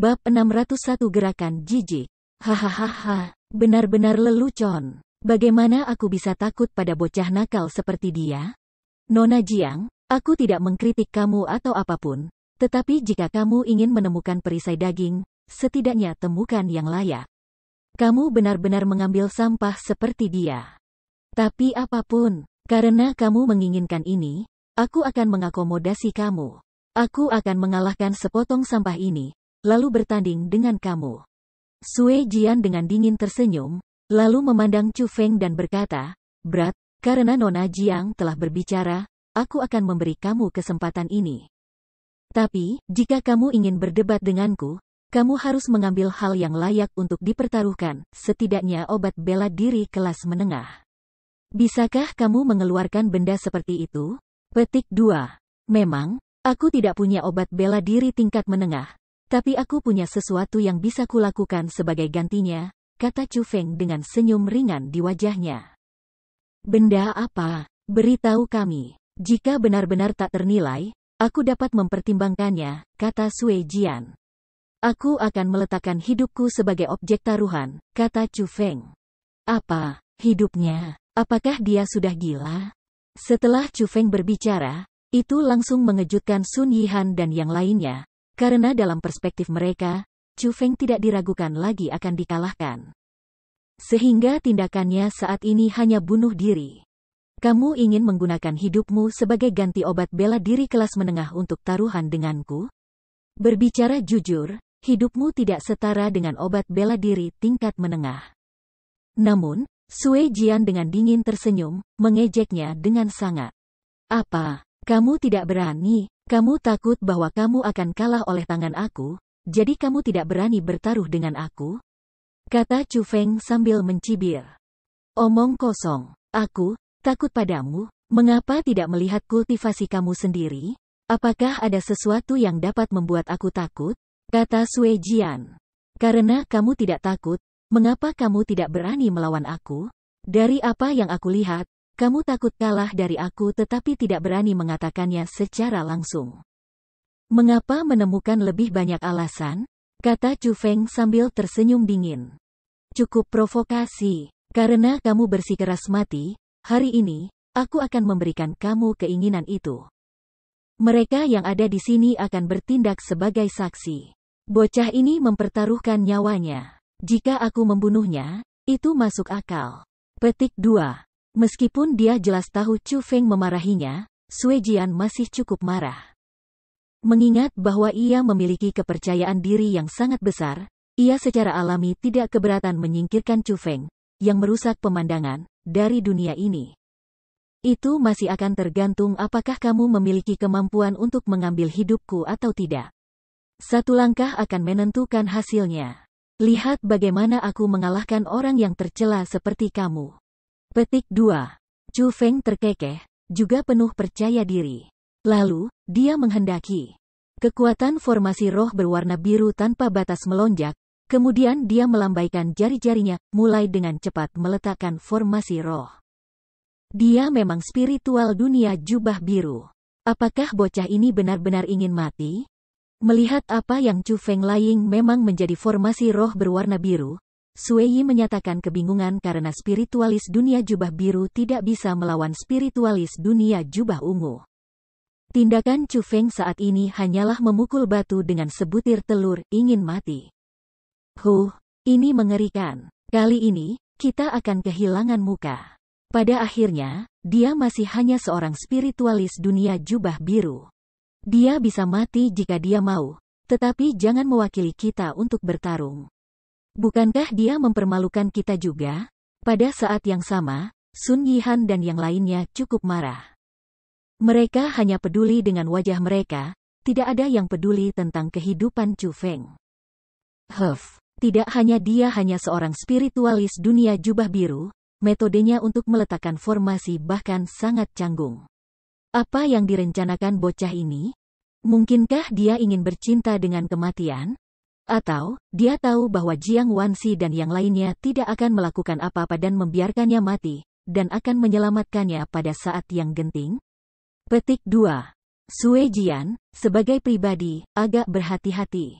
Bab 601 Gerakan Jijik. Hahaha, benar-benar lelucon. Bagaimana aku bisa takut pada bocah nakal seperti dia? Nona Jiang, aku tidak mengkritik kamu atau apapun, tetapi jika kamu ingin menemukan perisai daging, setidaknya temukan yang layak. Kamu benar-benar mengambil sampah seperti dia. Tapi apapun, karena kamu menginginkan ini, aku akan mengakomodasi kamu. Aku akan mengalahkan sepotong sampah ini, lalu bertanding dengan kamu. Sue Jian dengan dingin tersenyum, lalu memandang Chu Feng dan berkata, "Brat, karena Nona Jiang telah berbicara, aku akan memberi kamu kesempatan ini. Tapi, jika kamu ingin berdebat denganku, kamu harus mengambil hal yang layak untuk dipertaruhkan, setidaknya obat bela diri kelas menengah. Bisakah kamu mengeluarkan benda seperti itu?" Petik 2. Memang, aku tidak punya obat bela diri tingkat menengah, tapi aku punya sesuatu yang bisa kulakukan sebagai gantinya, kata Chu Feng dengan senyum ringan di wajahnya. Benda apa? Beritahu kami. Jika benar-benar tak ternilai, aku dapat mempertimbangkannya, kata Sue Jian. Aku akan meletakkan hidupku sebagai objek taruhan, kata Chu Feng. Apa? Hidupnya? Apakah dia sudah gila? Setelah Chu Feng berbicara, itu langsung mengejutkan Sun Yihan dan yang lainnya, karena dalam perspektif mereka, Chu Feng tidak diragukan lagi akan dikalahkan. Sehingga tindakannya saat ini hanya bunuh diri. Kamu ingin menggunakan hidupmu sebagai ganti obat bela diri kelas menengah untuk taruhan denganku? Berbicara jujur, hidupmu tidak setara dengan obat bela diri tingkat menengah. Namun, Sue Jian dengan dingin tersenyum, mengejeknya dengan sangat. Apa? Kamu tidak berani? Kamu takut bahwa kamu akan kalah oleh tangan aku, jadi kamu tidak berani bertaruh dengan aku? Kata Chu Feng sambil mencibir. Omong kosong. Aku takut padamu? Mengapa tidak melihat kultivasi kamu sendiri? Apakah ada sesuatu yang dapat membuat aku takut? Kata Sue Jian. Karena kamu tidak takut, mengapa kamu tidak berani melawan aku? Dari apa yang aku lihat, kamu takut kalah dari aku tetapi tidak berani mengatakannya secara langsung. Mengapa menemukan lebih banyak alasan? Kata Chu Feng sambil tersenyum dingin. Cukup provokasi. Karena kamu bersikeras mati, hari ini, aku akan memberikan kamu keinginan itu. Mereka yang ada di sini akan bertindak sebagai saksi. Bocah ini mempertaruhkan nyawanya. Jika aku membunuhnya, itu masuk akal. Petik 2. Meskipun dia jelas tahu Chu Feng memarahinya, Sue Jian masih cukup marah. Mengingat bahwa ia memiliki kepercayaan diri yang sangat besar, ia secara alami tidak keberatan menyingkirkan Chu Feng, yang merusak pemandangan, dari dunia ini. Itu masih akan tergantung apakah kamu memiliki kemampuan untuk mengambil hidupku atau tidak. Satu langkah akan menentukan hasilnya. Lihat bagaimana aku mengalahkan orang yang tercela seperti kamu. Petik 2. Chu Feng terkekeh, juga penuh percaya diri. Lalu, dia menghendaki. Kekuatan formasi roh berwarna biru tanpa batas melonjak, kemudian dia melambaikan jari-jarinya, mulai dengan cepat meletakkan formasi roh. Dia memang spiritual dunia jubah biru. Apakah bocah ini benar-benar ingin mati? Melihat apa yang Chu Feng laying memang menjadi formasi roh berwarna biru, Sue Yi menyatakan kebingungan karena spiritualis dunia jubah biru tidak bisa melawan spiritualis dunia jubah ungu. Tindakan Chu Feng saat ini hanyalah memukul batu dengan sebutir telur, ingin mati. Ini mengerikan. Kali ini, kita akan kehilangan muka. Pada akhirnya, dia masih hanya seorang spiritualis dunia jubah biru. Dia bisa mati jika dia mau, tetapi jangan mewakili kita untuk bertarung. Bukankah dia mempermalukan kita juga? Pada saat yang sama, Sun Yihan dan yang lainnya cukup marah. Mereka hanya peduli dengan wajah mereka, tidak ada yang peduli tentang kehidupan Chu Feng. Tidak hanya dia hanya seorang spiritualis dunia jubah biru, metodenya untuk meletakkan formasi bahkan sangat canggung. Apa yang direncanakan bocah ini? Mungkinkah dia ingin bercinta dengan kematian? Atau, dia tahu bahwa Jiang Wanxi dan yang lainnya tidak akan melakukan apa-apa dan membiarkannya mati, dan akan menyelamatkannya pada saat yang genting? Petik 2. Sue Jian, sebagai pribadi, agak berhati-hati.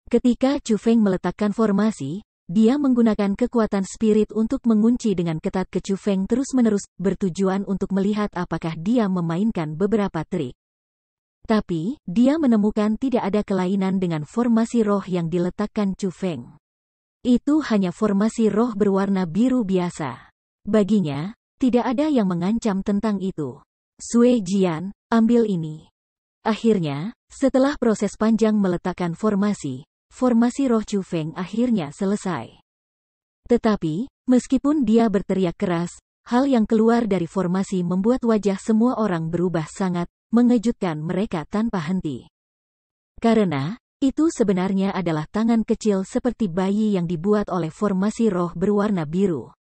Ketika Chu Feng meletakkan formasi, dia menggunakan kekuatan spirit untuk mengunci dengan ketat ke Chu Feng terus-menerus, bertujuan untuk melihat apakah dia memainkan beberapa trik. Tapi, dia menemukan tidak ada kelainan dengan formasi roh yang diletakkan Chu Feng. Itu hanya formasi roh berwarna biru biasa. Baginya, tidak ada yang mengancam tentang itu. Sui Jian, ambil ini. Akhirnya, setelah proses panjang meletakkan formasi roh Chu Feng akhirnya selesai. Tetapi, meskipun dia berteriak keras, hal yang keluar dari formasi membuat wajah semua orang berubah sangat, mengejutkan mereka tanpa henti. Karena, itu sebenarnya adalah tangan kecil seperti bayi yang dibuat oleh formasi roh berwarna biru.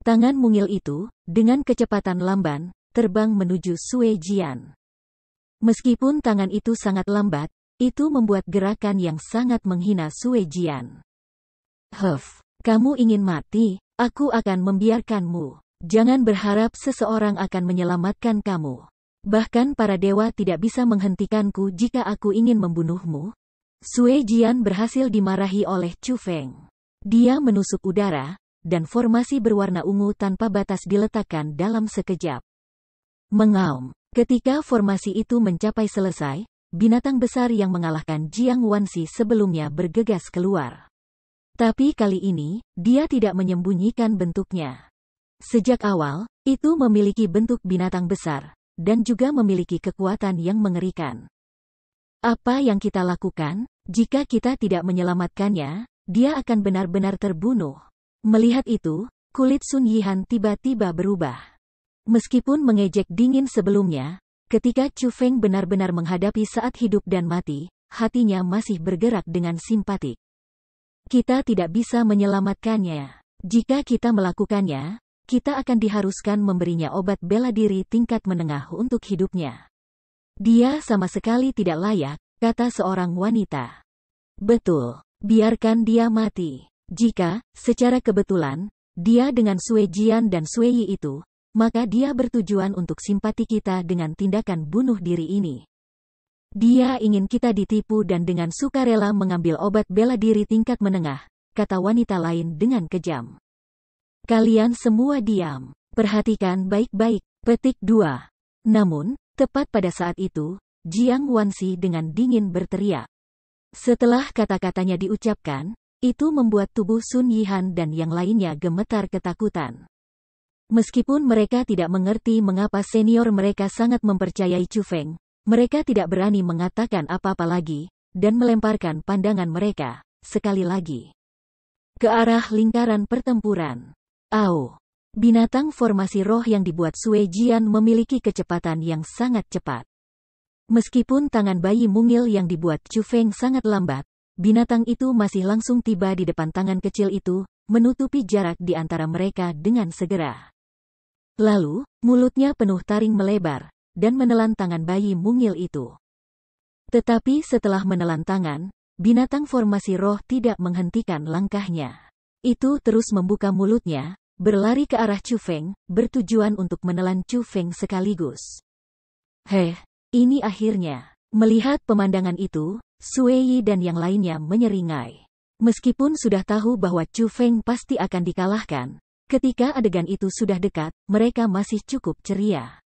Tangan mungil itu, dengan kecepatan lamban, terbang menuju Sui Jian. Meskipun tangan itu sangat lambat, itu membuat gerakan yang sangat menghina Sui Jian. Kamu ingin mati? Aku akan membiarkanmu. Jangan berharap seseorang akan menyelamatkan kamu. Bahkan para dewa tidak bisa menghentikanku jika aku ingin membunuhmu. Sui Jian berhasil dimarahi oleh Chu Feng. Dia menusuk udara, dan formasi berwarna ungu tanpa batas diletakkan dalam sekejap. Mengaum. Ketika formasi itu mencapai selesai, binatang besar yang mengalahkan Jiang Wanxi sebelumnya bergegas keluar. Tapi kali ini, dia tidak menyembunyikan bentuknya. Sejak awal, itu memiliki bentuk binatang besar, dan juga memiliki kekuatan yang mengerikan. Apa yang kita lakukan? Jika kita tidak menyelamatkannya, dia akan benar-benar terbunuh. Melihat itu, kulit Sun Yihan tiba-tiba berubah. Meskipun mengejek dingin sebelumnya, ketika Chu Feng benar-benar menghadapi saat hidup dan mati, hatinya masih bergerak dengan simpatik. Kita tidak bisa menyelamatkannya. Jika kita melakukannya, kita akan diharuskan memberinya obat bela diri tingkat menengah untuk hidupnya. Dia sama sekali tidak layak, kata seorang wanita. Betul, biarkan dia mati. Jika, secara kebetulan, dia dengan Sui Jian dan Sui Yi itu, maka dia bertujuan untuk simpati kita dengan tindakan bunuh diri ini. Dia ingin kita ditipu dan dengan sukarela mengambil obat bela diri tingkat menengah, kata wanita lain dengan kejam. Kalian semua diam. Perhatikan baik-baik. Petik 2. Namun, tepat pada saat itu, Jiang Wanxi dengan dingin berteriak. Setelah kata-katanya diucapkan, itu membuat tubuh Sun Yihan dan yang lainnya gemetar ketakutan. Meskipun mereka tidak mengerti mengapa senior mereka sangat mempercayai Chu Feng, mereka tidak berani mengatakan apa-apa lagi, dan melemparkan pandangan mereka, sekali lagi, ke arah lingkaran pertempuran. Au! Binatang formasi roh yang dibuat Sui Jian memiliki kecepatan yang sangat cepat. Meskipun tangan bayi mungil yang dibuat Chu Feng sangat lambat, binatang itu masih langsung tiba di depan tangan kecil itu, menutupi jarak di antara mereka dengan segera. Lalu, mulutnya penuh taring melebar, dan menelan tangan bayi mungil itu. Tetapi setelah menelan tangan, binatang formasi roh tidak menghentikan langkahnya. Itu terus membuka mulutnya, berlari ke arah Chu Feng, bertujuan untuk menelan Chu Feng sekaligus. Ini akhirnya. Melihat pemandangan itu, Sui Yi dan yang lainnya menyeringai. Meskipun sudah tahu bahwa Chu Feng pasti akan dikalahkan, ketika adegan itu sudah dekat, mereka masih cukup ceria.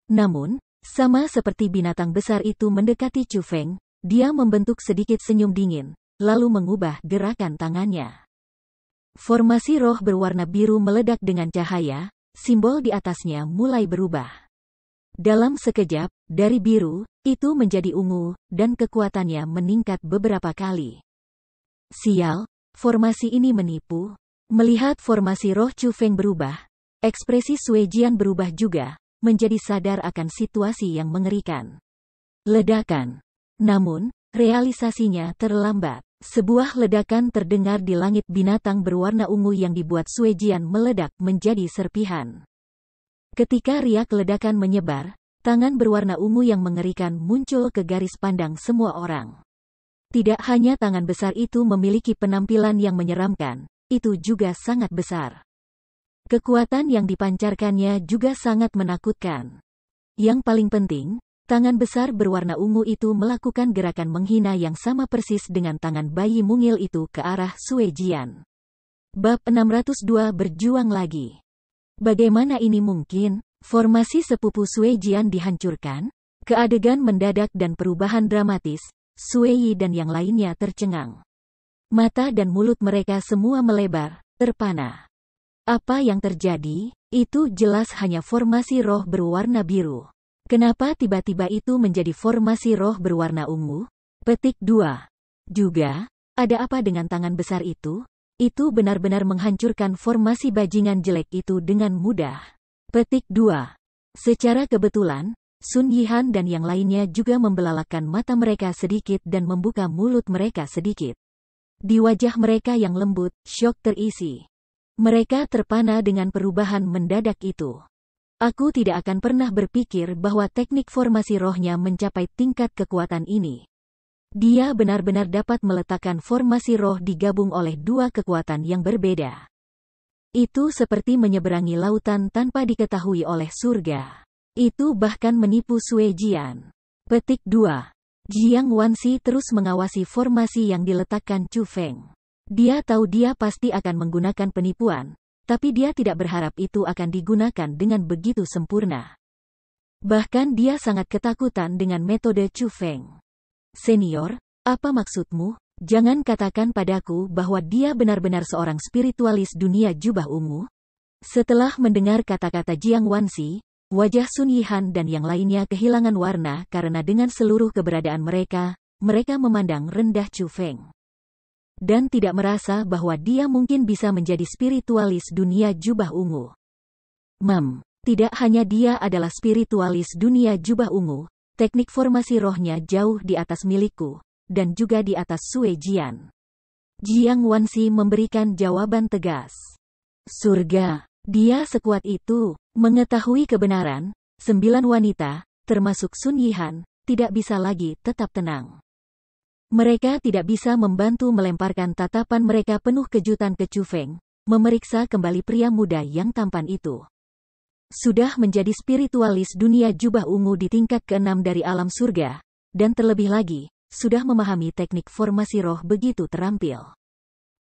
Namun, sama seperti binatang besar itu mendekati Chu Feng, dia membentuk sedikit senyum dingin, lalu mengubah gerakan tangannya. Formasi roh berwarna biru meledak dengan cahaya, simbol di atasnya mulai berubah. Dalam sekejap, dari biru, itu menjadi ungu, dan kekuatannya meningkat beberapa kali. Sial, formasi ini menipu. Melihat formasi roh Chu Feng berubah, ekspresi Sui Jian berubah juga, menjadi sadar akan situasi yang mengerikan. Ledakan. Namun, realisasinya terlambat. Sebuah ledakan terdengar di langit binatang berwarna ungu yang dibuat Sui Jian meledak menjadi serpihan. Ketika riak ledakan menyebar, tangan berwarna ungu yang mengerikan muncul ke garis pandang semua orang. Tidak hanya tangan besar itu memiliki penampilan yang menyeramkan, itu juga sangat besar. Kekuatan yang dipancarkannya juga sangat menakutkan. Yang paling penting, Tangan besar berwarna ungu itu melakukan gerakan menghina yang sama persis dengan tangan bayi mungil itu ke arah Sue Jian. Bab 602 berjuang lagi. Bagaimana ini mungkin? Formasi sepupu Sue Jian dihancurkan? Keadegan mendadak dan perubahan dramatis, Sue Yi dan yang lainnya tercengang. Mata dan mulut mereka semua melebar, terpana. Apa yang terjadi? Itu jelas hanya formasi roh berwarna biru. Kenapa tiba-tiba itu menjadi formasi roh berwarna ungu? Petik 2. Juga, ada apa dengan tangan besar itu? Itu benar-benar menghancurkan formasi bajingan jelek itu dengan mudah. Petik 2. Secara kebetulan, Sun Yihan dan yang lainnya juga membelalakkan mata mereka sedikit dan membuka mulut mereka sedikit. Di wajah mereka yang lembut, syok terisi. Mereka terpana dengan perubahan mendadak itu. Aku tidak akan pernah berpikir bahwa teknik formasi rohnya mencapai tingkat kekuatan ini. Dia benar-benar dapat meletakkan formasi roh digabung oleh dua kekuatan yang berbeda. Itu seperti menyeberangi lautan tanpa diketahui oleh surga. Itu bahkan menipu Sue Jian. Petik 2. Jiang Wanxi terus mengawasi formasi yang diletakkan Chu Feng. Dia tahu dia pasti akan menggunakan penipuan, tapi dia tidak berharap itu akan digunakan dengan begitu sempurna. Bahkan dia sangat ketakutan dengan metode Chu Feng. Senior, apa maksudmu? Jangan katakan padaku bahwa dia benar-benar seorang spiritualis dunia jubah ungu. Setelah mendengar kata-kata Jiang Wanxi, wajah Sun Yihan dan yang lainnya kehilangan warna karena dengan seluruh keberadaan mereka memandang rendah Chu Feng. Dan tidak merasa bahwa dia mungkin bisa menjadi spiritualis dunia jubah ungu. Tidak hanya dia adalah spiritualis dunia jubah ungu, teknik formasi rohnya jauh di atas milikku, dan juga di atas Sue Jian. Jiang Wanxi memberikan jawaban tegas. Surga, dia sekuat itu. Mengetahui kebenaran, 9 wanita, termasuk Sun Yihan, tidak bisa lagi tetap tenang. Mereka tidak bisa membantu melemparkan tatapan mereka penuh kejutan ke Chu Feng, memeriksa kembali pria muda yang tampan itu. Sudah menjadi spiritualis dunia jubah ungu di tingkat ke-6 dari alam surga, dan terlebih lagi, sudah memahami teknik formasi roh begitu terampil.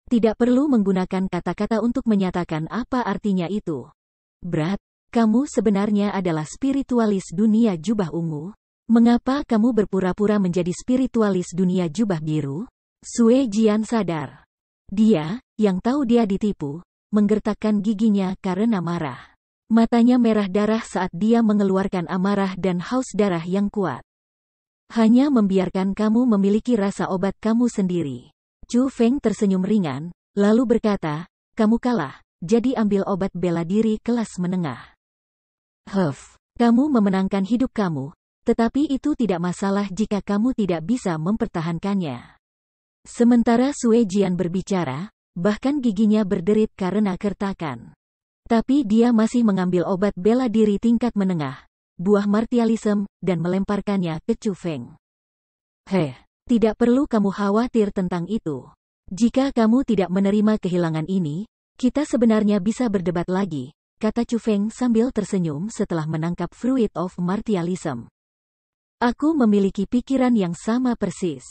Tidak perlu menggunakan kata-kata untuk menyatakan apa artinya itu. Brat, kamu sebenarnya adalah spiritualis dunia jubah ungu? Mengapa kamu berpura-pura menjadi spiritualis dunia jubah biru? Sue Jian sadar. Dia, yang tahu dia ditipu, menggertakkan giginya karena marah. Matanya merah darah saat dia mengeluarkan amarah dan haus darah yang kuat. Hanya membiarkan kamu memiliki rasa obat kamu sendiri. Chu Feng tersenyum ringan, lalu berkata, kamu kalah, jadi ambil obat bela diri kelas menengah. Kamu memenangkan hidup kamu, tetapi itu tidak masalah jika kamu tidak bisa mempertahankannya. Sementara Sue Jian berbicara, bahkan giginya berderit karena kertakan. Tapi dia masih mengambil obat bela diri tingkat menengah, buah martialisme, dan melemparkannya ke Chu Feng. Tidak perlu kamu khawatir tentang itu. Jika kamu tidak menerima kehilangan ini, kita sebenarnya bisa berdebat lagi, kata Chu Feng sambil tersenyum setelah menangkap Fruit of Martialism. Aku memiliki pikiran yang sama persis.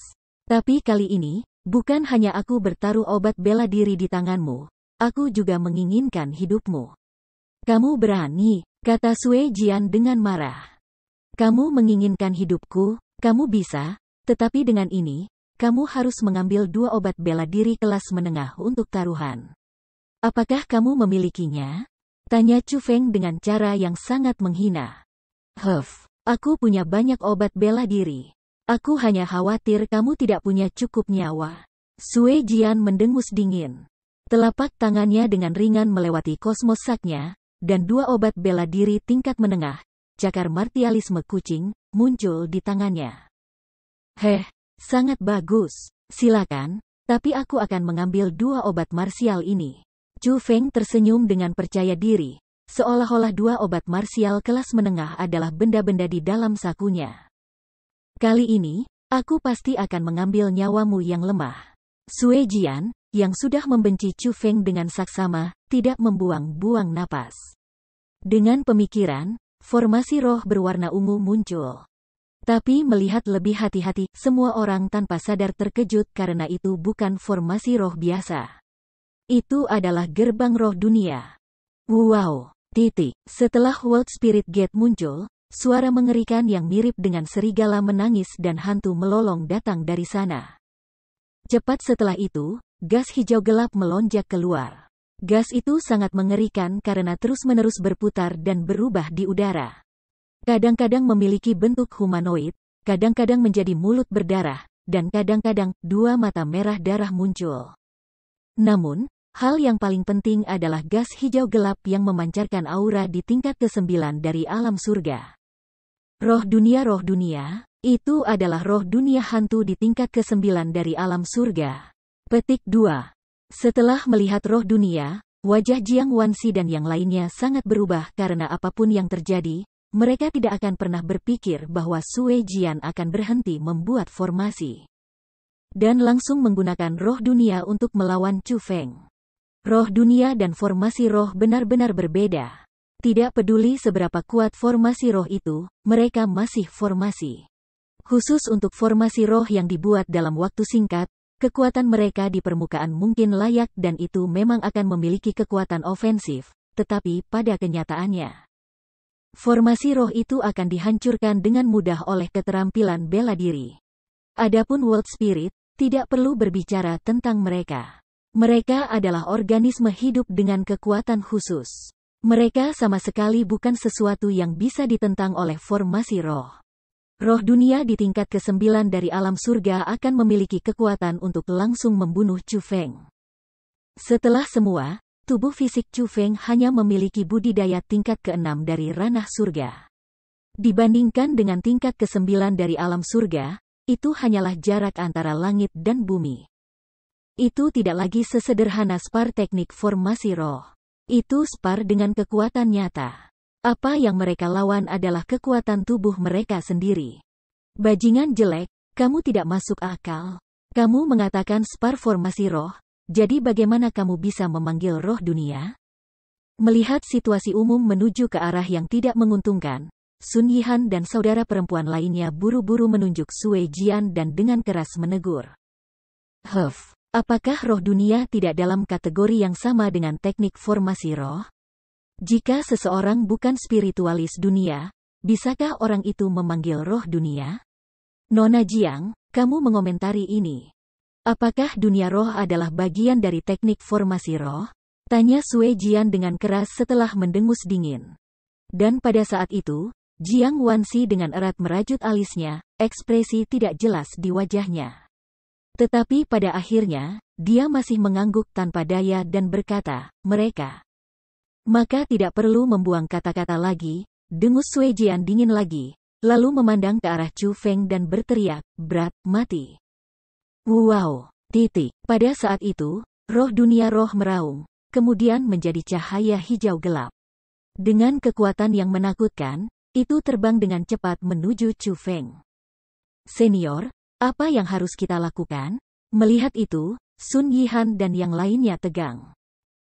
Tapi kali ini, bukan hanya aku bertaruh obat bela diri di tanganmu, aku juga menginginkan hidupmu. Kamu berani, kata Sue Jian dengan marah. Kamu menginginkan hidupku, kamu bisa, tetapi dengan ini, kamu harus mengambil 2 obat bela diri kelas menengah untuk taruhan. Apakah kamu memilikinya? Tanya Chu Feng dengan cara yang sangat menghina. Aku punya banyak obat bela diri. Aku hanya khawatir kamu tidak punya cukup nyawa. Sue Jian mendengus dingin. Telapak tangannya dengan ringan melewati kosmos saknya, dan 2 obat bela diri tingkat menengah, cakar martialisme kucing, muncul di tangannya. Sangat bagus. Silakan, tapi aku akan mengambil 2 obat marsial ini. Chu Feng tersenyum dengan percaya diri. Seolah-olah 2 obat marsial kelas menengah adalah benda-benda di dalam sakunya. Kali ini, aku pasti akan mengambil nyawamu yang lemah. Sue Jian, yang sudah membenci Chu Feng dengan saksama, tidak membuang-buang napas. Dengan pemikiran, formasi roh berwarna ungu muncul. Tapi melihat lebih hati-hati, semua orang tanpa sadar terkejut karena itu bukan formasi roh biasa. Itu adalah gerbang roh dunia. Wow! Setelah World Spirit Gate muncul, suara mengerikan yang mirip dengan serigala menangis dan hantu melolong datang dari sana. Cepat setelah itu, gas hijau gelap melonjak keluar. Gas itu sangat mengerikan karena terus-menerus berputar dan berubah di udara. Kadang-kadang memiliki bentuk humanoid, kadang-kadang menjadi mulut berdarah, dan kadang-kadang dua mata merah darah muncul. Namun, hal yang paling penting adalah gas hijau gelap yang memancarkan aura di tingkat ke-9 dari alam surga. Roh dunia, itu adalah roh dunia hantu di tingkat ke-9 dari alam surga. Petik 2. Setelah melihat roh dunia, wajah Jiang Wansi dan yang lainnya sangat berubah karena apapun yang terjadi, mereka tidak akan pernah berpikir bahwa Sue Jian akan berhenti membuat formasi. Dan langsung menggunakan roh dunia untuk melawan Chu Feng. Roh dunia dan formasi roh benar-benar berbeda. Tidak peduli seberapa kuat formasi roh itu, mereka masih formasi. Khusus untuk formasi roh yang dibuat dalam waktu singkat, kekuatan mereka di permukaan mungkin layak dan itu memang akan memiliki kekuatan ofensif, tetapi pada kenyataannya, formasi roh itu akan dihancurkan dengan mudah oleh keterampilan bela diri. Adapun World Spirit, tidak perlu berbicara tentang mereka. Mereka adalah organisme hidup dengan kekuatan khusus. Mereka sama sekali bukan sesuatu yang bisa ditentang oleh formasi roh. Roh dunia di tingkat ke-9 dari alam surga akan memiliki kekuatan untuk langsung membunuh Chu Feng. Setelah semua, tubuh fisik Chu Feng hanya memiliki budidaya tingkat ke-6 dari ranah surga. Dibandingkan dengan tingkat ke-9 dari alam surga, itu hanyalah jarak antara langit dan bumi. Itu tidak lagi sesederhana spar teknik formasi roh. Itu spar dengan kekuatan nyata. Apa yang mereka lawan adalah kekuatan tubuh mereka sendiri. Bajingan jelek, kamu tidak masuk akal. Kamu mengatakan spar formasi roh, jadi bagaimana kamu bisa memanggil roh dunia? Melihat situasi umum menuju ke arah yang tidak menguntungkan, Sun Yihan dan saudara perempuan lainnya buru-buru menunjuk Sue Jian dan dengan keras menegur. Apakah roh dunia tidak dalam kategori yang sama dengan teknik formasi roh? Jika seseorang bukan spiritualis dunia, bisakah orang itu memanggil roh dunia? Nona Jiang, kamu mengomentari ini. Apakah dunia roh adalah bagian dari teknik formasi roh? Tanya Sue Jian dengan keras setelah mendengus dingin. Dan pada saat itu, Jiang Wansi dengan erat merajut alisnya, ekspresi tidak jelas di wajahnya. Tetapi pada akhirnya, dia masih mengangguk tanpa daya dan berkata, mereka. Maka tidak perlu membuang kata-kata lagi, dengus Sue Jian dingin lagi, lalu memandang ke arah Chu Feng dan berteriak, berat, mati. Wow! Pada saat itu, roh dunia roh meraung, kemudian menjadi cahaya hijau gelap. Dengan kekuatan yang menakutkan, itu terbang dengan cepat menuju Chu Feng. Senior, apa yang harus kita lakukan? Melihat itu, Sun Yihan dan yang lainnya tegang.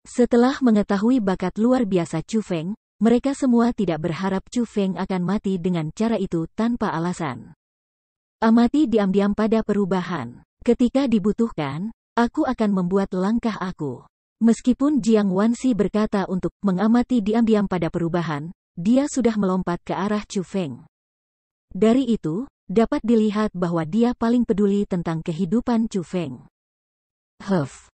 Setelah mengetahui bakat luar biasa Chu Feng, mereka semua tidak berharap Chu Feng akan mati dengan cara itu tanpa alasan. Amati diam-diam pada perubahan. Ketika dibutuhkan, aku akan membuat langkah aku. Meskipun Jiang Wansi berkata untuk mengamati diam-diam pada perubahan, dia sudah melompat ke arah Chu Feng. Dari itu, dapat dilihat bahwa dia paling peduli tentang kehidupan Chu Feng.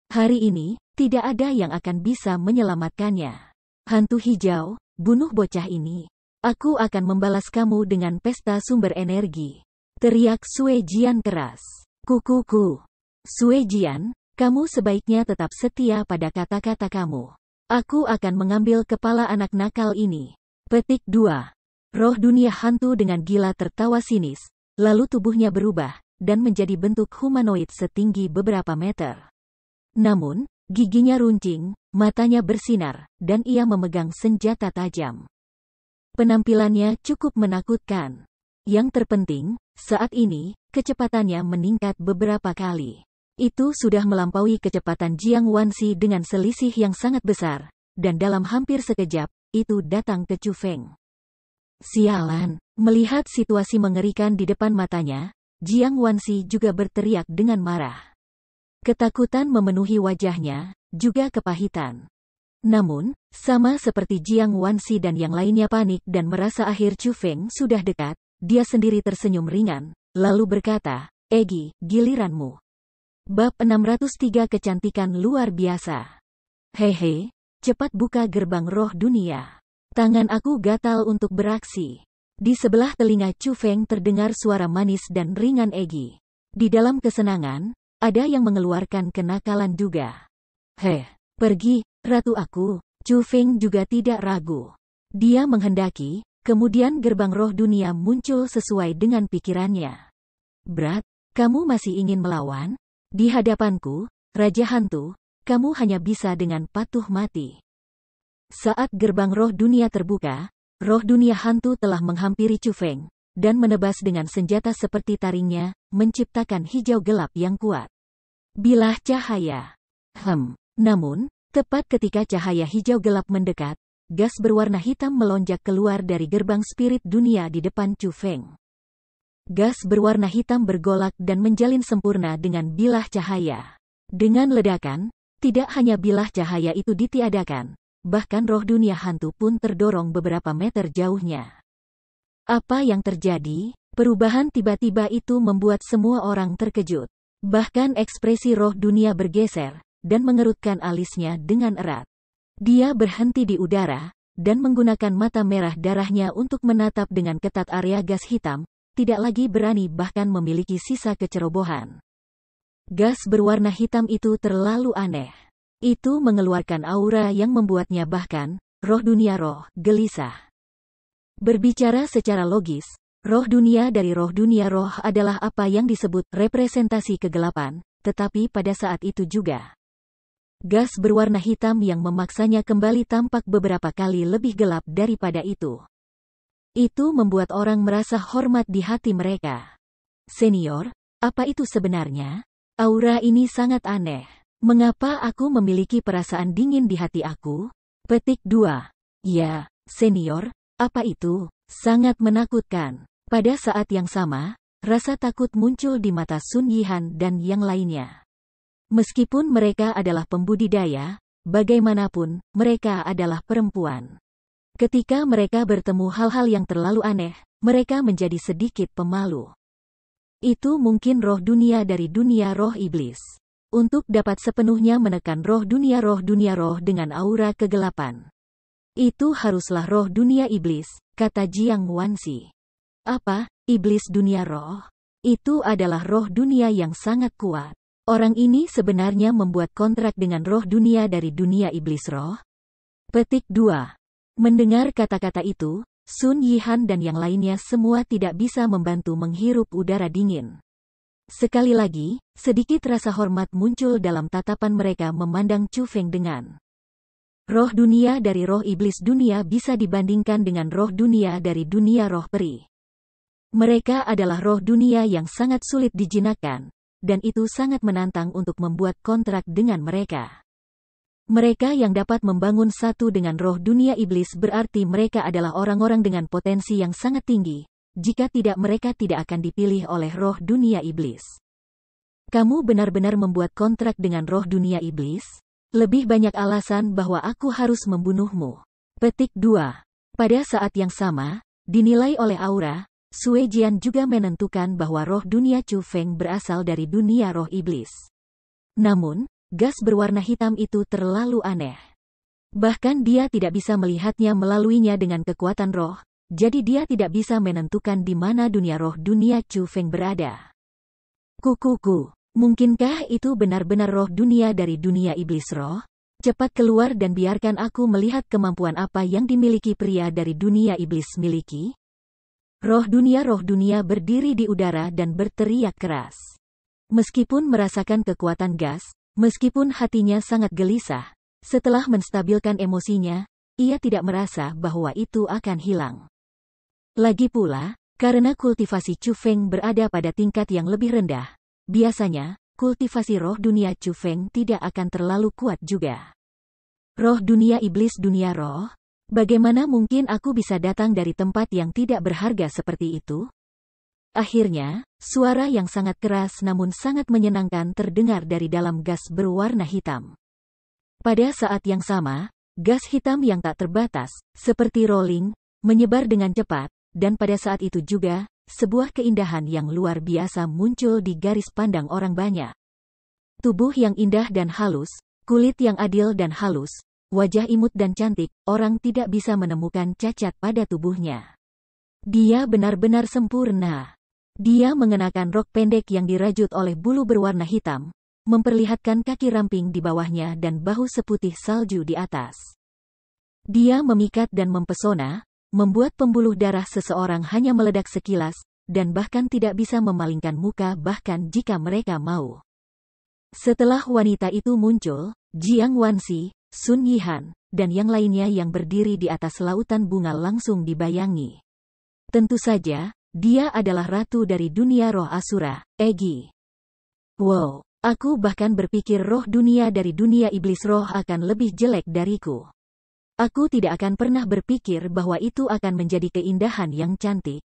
Hari ini, tidak ada yang akan bisa menyelamatkannya. Hantu hijau, bunuh bocah ini. Aku akan membalas kamu dengan pesta sumber energi. Teriak Sue Jian keras. Kukuku. Sue Jian, kamu sebaiknya tetap setia pada kata-kata kamu. Aku akan mengambil kepala anak nakal ini. Petik 2. Roh dunia hantu dengan gila tertawa sinis, lalu tubuhnya berubah, dan menjadi bentuk humanoid setinggi beberapa meter. Namun, giginya runcing, matanya bersinar, dan ia memegang senjata tajam. Penampilannya cukup menakutkan. Yang terpenting, saat ini, kecepatannya meningkat beberapa kali. Itu sudah melampaui kecepatan Jiang Wansi dengan selisih yang sangat besar, dan dalam hampir sekejap, itu datang ke Chu Feng. Sialan, Melihat situasi mengerikan di depan matanya, Jiang Wanxi juga berteriak dengan marah. Ketakutan memenuhi wajahnya, juga kepahitan. Namun, sama seperti Jiang Wanxi dan yang lainnya panik dan merasa akhir Chu Feng sudah dekat, dia sendiri tersenyum ringan, lalu berkata, "Egi, giliranmu." Bab 603 Kecantikan Luar Biasa. Hehe, cepat buka gerbang roh dunia. Tangan aku gatal untuk beraksi. Di sebelah telinga Chu Feng terdengar suara manis dan ringan Egi. Di dalam kesenangan, ada yang mengeluarkan kenakalan juga. Pergi, ratu aku. Chu Feng juga tidak ragu. Dia menghendaki, kemudian gerbang roh dunia muncul sesuai dengan pikirannya. Berat, kamu masih ingin melawan? Di hadapanku, Raja Hantu, kamu hanya bisa dengan patuh mati. Saat gerbang roh dunia terbuka, roh dunia hantu telah menghampiri Chu Feng, dan menebas dengan senjata seperti taringnya, menciptakan hijau gelap yang kuat. Bilah cahaya. Namun, tepat ketika cahaya hijau gelap mendekat, gas berwarna hitam melonjak keluar dari gerbang spirit dunia di depan Chu Feng. Gas berwarna hitam bergolak dan menjalin sempurna dengan bilah cahaya. Dengan ledakan, tidak hanya bilah cahaya itu ditiadakan, bahkan roh dunia hantu pun terdorong beberapa meter jauhnya. Apa yang terjadi? Perubahan tiba-tiba itu membuat semua orang terkejut. Bahkan ekspresi roh dunia bergeser, dan mengerutkan alisnya dengan erat. Dia berhenti di udara, dan menggunakan mata merah darahnya untuk menatap dengan ketat area gas hitam, tidak lagi berani bahkan memiliki sisa kecerobohan. Gas berwarna hitam itu terlalu aneh. Itu mengeluarkan aura yang membuatnya bahkan, roh dunia roh, gelisah. Berbicara secara logis, roh dunia dari roh dunia roh adalah apa yang disebut representasi kegelapan, tetapi pada saat itu juga, gas berwarna hitam yang memaksanya kembali tampak beberapa kali lebih gelap daripada itu. Itu membuat orang merasa hormat di hati mereka. Senior, apa itu sebenarnya? Aura ini sangat aneh. Mengapa aku memiliki perasaan dingin di hati aku? Petik 2. Ya, senior, apa itu? Sangat menakutkan. Pada saat yang sama, rasa takut muncul di mata Sun Yihan dan yang lainnya. Meskipun mereka adalah pembudidaya, bagaimanapun, mereka adalah perempuan. Ketika mereka bertemu hal-hal yang terlalu aneh, mereka menjadi sedikit pemalu. Itu mungkin roh dunia dari dunia roh iblis. Untuk dapat sepenuhnya menekan roh dunia roh dengan aura kegelapan. Itu haruslah roh dunia iblis, kata Jiang Wanxi. Apa, iblis dunia roh? Itu adalah roh dunia yang sangat kuat. Orang ini sebenarnya membuat kontrak dengan roh dunia dari dunia iblis roh? Petik 2. Mendengar kata-kata itu, Sun Yihan dan yang lainnya semua tidak bisa membantu menghirup udara dingin. Sekali lagi, sedikit rasa hormat muncul dalam tatapan mereka memandang Chu Feng dengan roh dunia dari roh iblis dunia bisa dibandingkan dengan roh dunia dari dunia roh peri. Mereka adalah roh dunia yang sangat sulit dijinakkan, dan itu sangat menantang untuk membuat kontrak dengan mereka. Mereka yang dapat membangun satu dengan roh dunia iblis berarti mereka adalah orang-orang dengan potensi yang sangat tinggi. Jika tidak mereka tidak akan dipilih oleh roh dunia iblis. Kamu benar-benar membuat kontrak dengan roh dunia iblis? Lebih banyak alasan bahwa aku harus membunuhmu. Petik 2. Pada saat yang sama, dinilai oleh aura, Sue Jian juga menentukan bahwa roh dunia Chu Feng berasal dari dunia roh iblis. Namun, gas berwarna hitam itu terlalu aneh. Bahkan dia tidak bisa melihatnya melaluinya dengan kekuatan roh, jadi dia tidak bisa menentukan di mana dunia roh dunia Chu Feng berada. Kukuku, mungkinkah itu benar-benar roh dunia dari dunia iblis roh? Cepat keluar dan biarkan aku melihat kemampuan apa yang dimiliki pria dari dunia iblis miliki. Roh dunia berdiri di udara dan berteriak keras. Meskipun merasakan kekuatan gas, meskipun hatinya sangat gelisah, setelah menstabilkan emosinya, ia tidak merasa bahwa itu akan hilang. Lagi pula, karena kultivasi Chu Feng berada pada tingkat yang lebih rendah, biasanya, kultivasi roh dunia Chu Feng tidak akan terlalu kuat juga. Roh dunia iblis dunia roh? Bagaimana mungkin aku bisa datang dari tempat yang tidak berharga seperti itu? Akhirnya, suara yang sangat keras namun sangat menyenangkan terdengar dari dalam gas berwarna hitam. Pada saat yang sama, gas hitam yang tak terbatas, seperti rolling, menyebar dengan cepat, dan pada saat itu juga, sebuah keindahan yang luar biasa muncul di garis pandang orang banyak. Tubuh yang indah dan halus, kulit yang adil dan halus, wajah imut dan cantik, orang tidak bisa menemukan cacat pada tubuhnya. Dia benar-benar sempurna. Dia mengenakan rok pendek yang dirajut oleh bulu berwarna hitam, memperlihatkan kaki ramping di bawahnya dan bahu seputih salju di atas. Dia memikat dan mempesona, membuat pembuluh darah seseorang hanya meledak sekilas, dan bahkan tidak bisa memalingkan muka bahkan jika mereka mau. Setelah wanita itu muncul, Jiang Wanxi, Sun Yihan, dan yang lainnya yang berdiri di atas lautan bunga langsung dibayangi. Tentu saja, dia adalah ratu dari dunia roh Asura, Egi. Wow, aku bahkan berpikir roh dunia dari dunia iblis roh akan lebih jelek dariku. Aku tidak akan pernah berpikir bahwa itu akan menjadi keindahan yang cantik.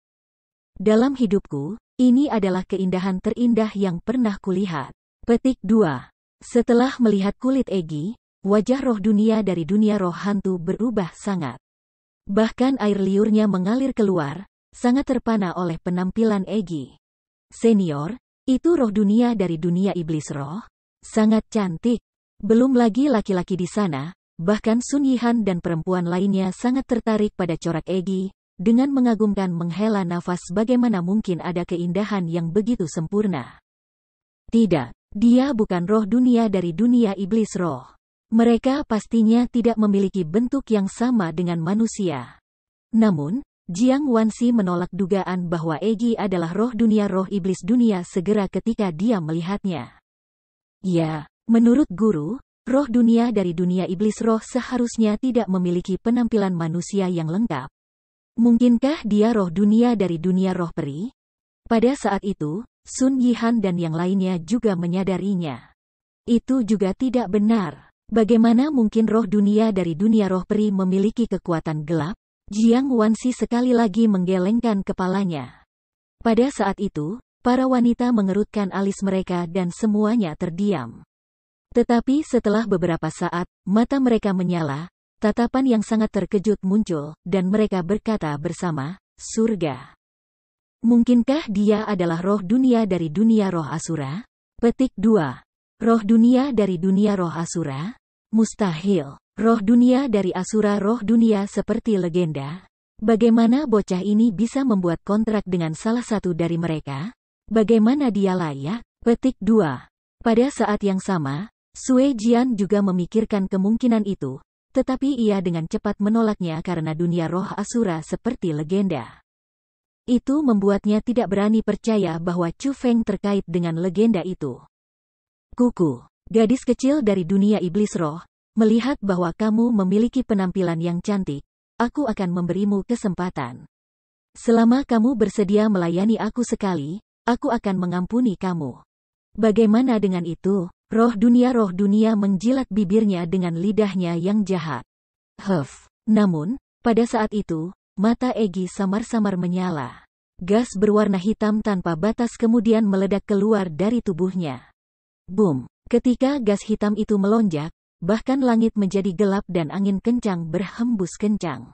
Dalam hidupku, ini adalah keindahan terindah yang pernah kulihat. Petik 2. Setelah melihat kulit Egi, wajah roh dunia dari dunia roh hantu berubah sangat. Bahkan air liurnya mengalir keluar, sangat terpana oleh penampilan Egi. Senior, itu roh dunia dari dunia iblis roh? Sangat cantik. Belum lagi laki-laki di sana, bahkan Sun Yihan dan perempuan lainnya sangat tertarik pada corak Egi, dengan mengagumkan menghela nafas bagaimana mungkin ada keindahan yang begitu sempurna. Tidak. Dia bukan roh dunia dari dunia iblis roh. Mereka pastinya tidak memiliki bentuk yang sama dengan manusia. Namun, Jiang Wanxi menolak dugaan bahwa Egi adalah roh dunia iblis dunia segera ketika dia melihatnya. Ya, menurut guru, roh dunia dari dunia iblis roh seharusnya tidak memiliki penampilan manusia yang lengkap. Mungkinkah dia roh dunia dari dunia roh peri? Pada saat itu, Sun Yihan dan yang lainnya juga menyadarinya. Itu juga tidak benar. Bagaimana mungkin roh dunia dari dunia roh peri memiliki kekuatan gelap? Jiang Wanxi sekali lagi menggelengkan kepalanya. Pada saat itu, para wanita mengerutkan alis mereka dan semuanya terdiam. Tetapi setelah beberapa saat, mata mereka menyala, tatapan yang sangat terkejut muncul, dan mereka berkata bersama, surga. Mungkinkah dia adalah roh dunia dari dunia roh Asura? Petik 2. Roh dunia dari dunia roh Asura? Mustahil. Roh dunia dari Asura roh dunia seperti legenda? Bagaimana bocah ini bisa membuat kontrak dengan salah satu dari mereka? Bagaimana dia layak? Petik 2. Pada saat yang sama, Sue Jian juga memikirkan kemungkinan itu, tetapi ia dengan cepat menolaknya karena dunia roh Asura seperti legenda. Itu membuatnya tidak berani percaya bahwa Chu Feng terkait dengan legenda itu. Kuku, gadis kecil dari dunia iblis roh, melihat bahwa kamu memiliki penampilan yang cantik, aku akan memberimu kesempatan. Selama kamu bersedia melayani aku sekali, aku akan mengampuni kamu. Bagaimana dengan itu? Roh dunia menjilat bibirnya dengan lidahnya yang jahat. Namun, pada saat itu, mata Egi samar-samar menyala. Gas berwarna hitam tanpa batas kemudian meledak keluar dari tubuhnya. Boom! Ketika gas hitam itu melonjak, bahkan langit menjadi gelap dan angin kencang berhembus kencang.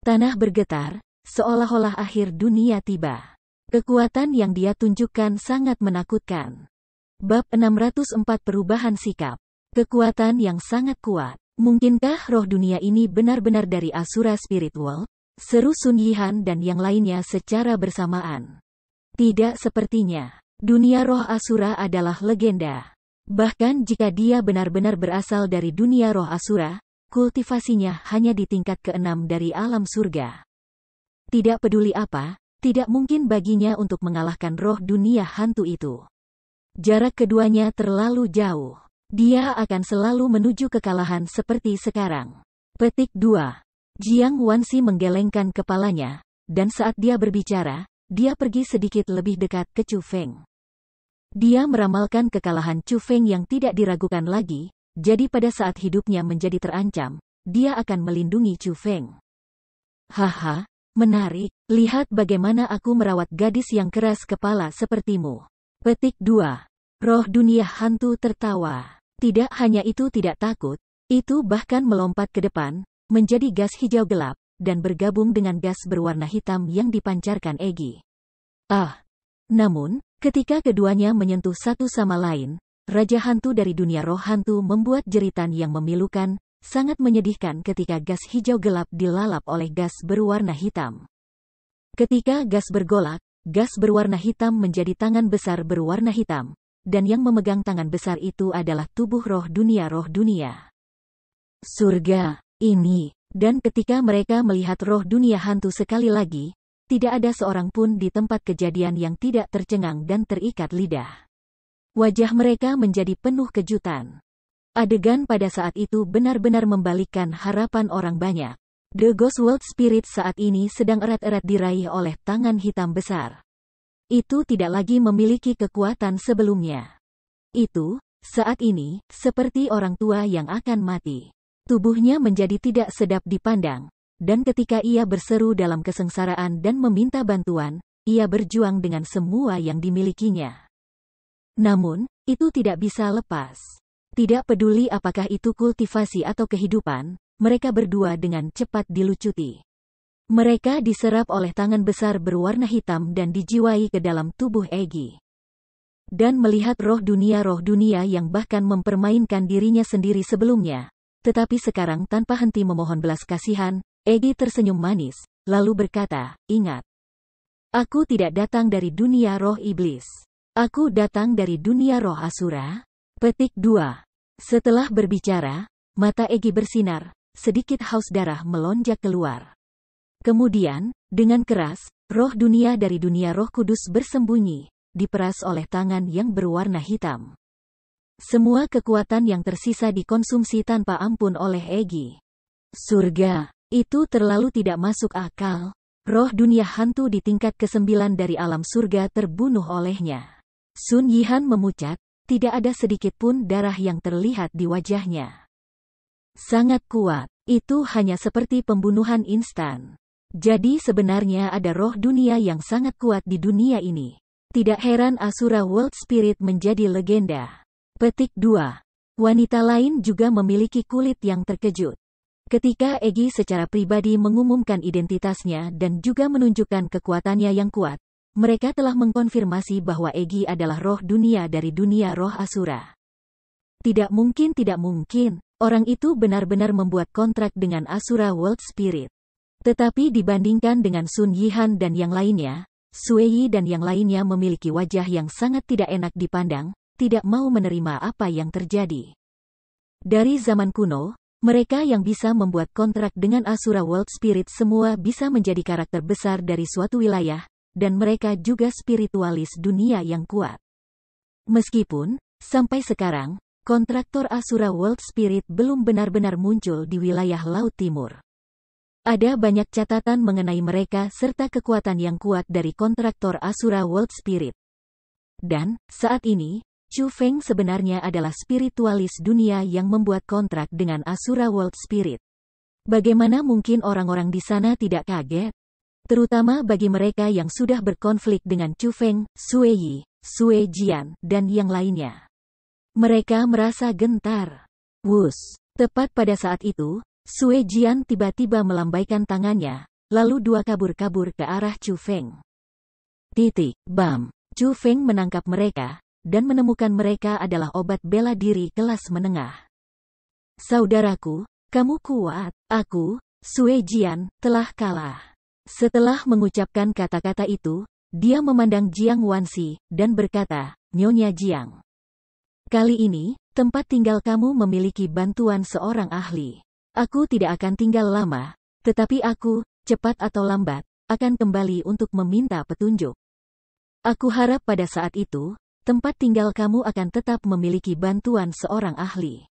Tanah bergetar, seolah-olah akhir dunia tiba. Kekuatan yang dia tunjukkan sangat menakutkan. Bab 604 Perubahan Sikap. Kekuatan yang sangat kuat. Mungkinkah roh dunia ini benar-benar dari Asura Spirit World? Seru Sun Yihan dan yang lainnya secara bersamaan. Tidak sepertinya. Dunia roh Asura adalah legenda. Bahkan jika dia benar-benar berasal dari dunia roh Asura, kultivasinya hanya di tingkat ke-6 dari alam surga. Tidak peduli apa, tidak mungkin baginya untuk mengalahkan roh dunia hantu itu. Jarak keduanya terlalu jauh. Dia akan selalu menuju kekalahan seperti sekarang. Petik 2. Jiang Wanxi menggelengkan kepalanya, dan saat dia berbicara, dia pergi sedikit lebih dekat ke Chu Feng. Dia meramalkan kekalahan Chu Feng yang tidak diragukan lagi, jadi pada saat hidupnya menjadi terancam, dia akan melindungi Chu Feng. Haha, menarik, lihat bagaimana aku merawat gadis yang keras kepala sepertimu. Petik 2. Roh dunia hantu tertawa. Tidak hanya itu tidak takut, itu bahkan melompat ke depan, menjadi gas hijau gelap, dan bergabung dengan gas berwarna hitam yang dipancarkan Egi. Namun, ketika keduanya menyentuh satu sama lain, Raja Hantu dari dunia roh hantu membuat jeritan yang memilukan, sangat menyedihkan ketika gas hijau gelap dilalap oleh gas berwarna hitam. Ketika gas bergolak, gas berwarna hitam menjadi tangan besar berwarna hitam, dan yang memegang tangan besar itu adalah tubuh roh dunia. Surga, ini, dan ketika mereka melihat roh dunia hantu sekali lagi, tidak ada seorang pun di tempat kejadian yang tidak tercengang dan terikat lidah. Wajah mereka menjadi penuh kejutan. Adegan pada saat itu benar-benar membalikkan harapan orang banyak. The Ghost World Spirit saat ini sedang erat-erat diraih oleh tangan hitam besar. Itu tidak lagi memiliki kekuatan sebelumnya. Itu, saat ini, seperti orang tua yang akan mati. Tubuhnya menjadi tidak sedap dipandang, dan ketika ia berseru dalam kesengsaraan dan meminta bantuan, ia berjuang dengan semua yang dimilikinya. Namun, itu tidak bisa lepas. Tidak peduli apakah itu kultivasi atau kehidupan, mereka berdua dengan cepat dilucuti. Mereka diserap oleh tangan besar berwarna hitam dan dijiwai ke dalam tubuh Egi. Dan melihat roh dunia yang bahkan mempermainkan dirinya sendiri sebelumnya, tetapi sekarang tanpa henti memohon belas kasihan, Egi tersenyum manis, lalu berkata, "Ingat, aku tidak datang dari dunia roh iblis. Aku datang dari dunia roh asura." Petik 2. Setelah berbicara, mata Egi bersinar, sedikit haus darah melonjak keluar. Kemudian, dengan keras, roh dunia dari dunia roh kudus bersembunyi, diperas oleh tangan yang berwarna hitam. Semua kekuatan yang tersisa dikonsumsi tanpa ampun oleh Egi. Surga, itu terlalu tidak masuk akal. Roh dunia hantu di tingkat ke-9 dari alam surga terbunuh olehnya. Sun Yihan memucat, tidak ada sedikit pun darah yang terlihat di wajahnya. Sangat kuat, itu hanya seperti pembunuhan instan. Jadi sebenarnya ada roh dunia yang sangat kuat di dunia ini. Tidak heran Asura World Spirit menjadi legenda. Petik 2. Wanita lain juga memiliki kulit yang terkejut. Ketika Egi secara pribadi mengumumkan identitasnya dan juga menunjukkan kekuatannya yang kuat, mereka telah mengkonfirmasi bahwa Egi adalah roh dunia dari dunia roh Asura. Tidak mungkin, orang itu benar-benar membuat kontrak dengan Asura World Spirit. Tetapi dibandingkan dengan Sun Yihan dan yang lainnya, Sueyi dan yang lainnya memiliki wajah yang sangat tidak enak dipandang, tidak mau menerima apa yang terjadi. Dari zaman kuno, mereka yang bisa membuat kontrak dengan Asura World Spirit semua bisa menjadi karakter besar dari suatu wilayah, dan mereka juga spiritualis dunia yang kuat. Meskipun, sampai sekarang, kontraktor Asura World Spirit belum benar-benar muncul di wilayah Laut Timur. Ada banyak catatan mengenai mereka serta kekuatan yang kuat dari kontraktor Asura World Spirit. Dan, saat ini, Chu Feng sebenarnya adalah spiritualis dunia yang membuat kontrak dengan Asura World Spirit. Bagaimana mungkin orang-orang di sana tidak kaget? Terutama bagi mereka yang sudah berkonflik dengan Chu Feng, Sueyi, Sue Jian, dan yang lainnya. Mereka merasa gentar. Wus! Tepat pada saat itu, Sue Jian tiba-tiba melambaikan tangannya, lalu dua kabur-kabur ke arah Chu Feng. Bam! Chu Feng menangkap mereka, dan menemukan mereka adalah obat bela diri kelas menengah. Saudaraku, kamu kuat. Aku, Sue Jian, telah kalah. Setelah mengucapkan kata-kata itu, dia memandang Jiang Wanxi, dan berkata, "Nyonya Jiang. Kali ini, tempat tinggal kamu memiliki bantuan seorang ahli. Aku tidak akan tinggal lama, tetapi aku, cepat atau lambat, akan kembali untuk meminta petunjuk. Aku harap pada saat itu, tempat tinggal kamu akan tetap memiliki bantuan seorang ahli."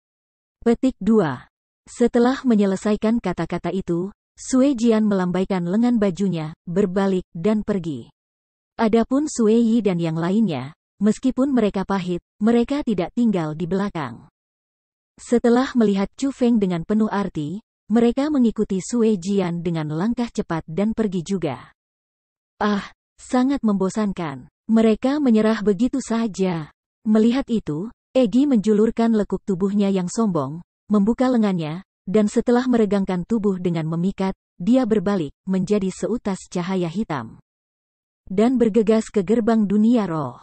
Petik 2. Setelah menyelesaikan kata-kata itu, Sue Jian melambaikan lengan bajunya, berbalik, dan pergi. Adapun Sue Yi dan yang lainnya, meskipun mereka pahit, mereka tidak tinggal di belakang. Setelah melihat Chu Feng dengan penuh arti, Mereka mengikuti Sue Jian dengan langkah cepat dan pergi juga. Ah, sangat membosankan. Mereka menyerah begitu saja. Melihat itu, Egi menjulurkan lekuk tubuhnya yang sombong, membuka lengannya, dan setelah meregangkan tubuh dengan memikat, dia berbalik menjadi seutas cahaya hitam. Dan bergegas ke gerbang dunia roh.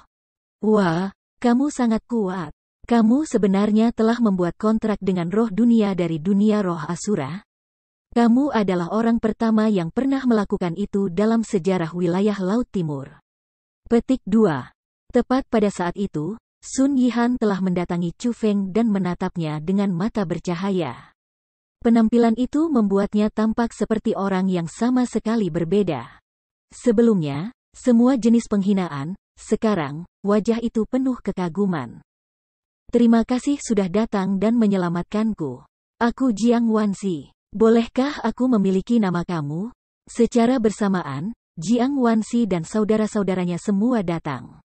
Wah, kamu sangat kuat. Kamu sebenarnya telah membuat kontrak dengan roh dunia dari dunia roh Asura? Kamu adalah orang pertama yang pernah melakukan itu dalam sejarah wilayah Laut Timur. Petik 2. Tepat pada saat itu, Sun Yihan telah mendatangi Chu Feng dan menatapnya dengan mata bercahaya. Penampilan itu membuatnya tampak seperti orang yang sama sekali berbeda. Sebelumnya, semua jenis penghinaan, sekarang, wajah itu penuh kekaguman. Terima kasih sudah datang dan menyelamatkanku. Aku Jiang Wanxi. Bolehkah aku memiliki nama kamu? Secara bersamaan, Jiang Wanxi dan saudara-saudaranya semua datang.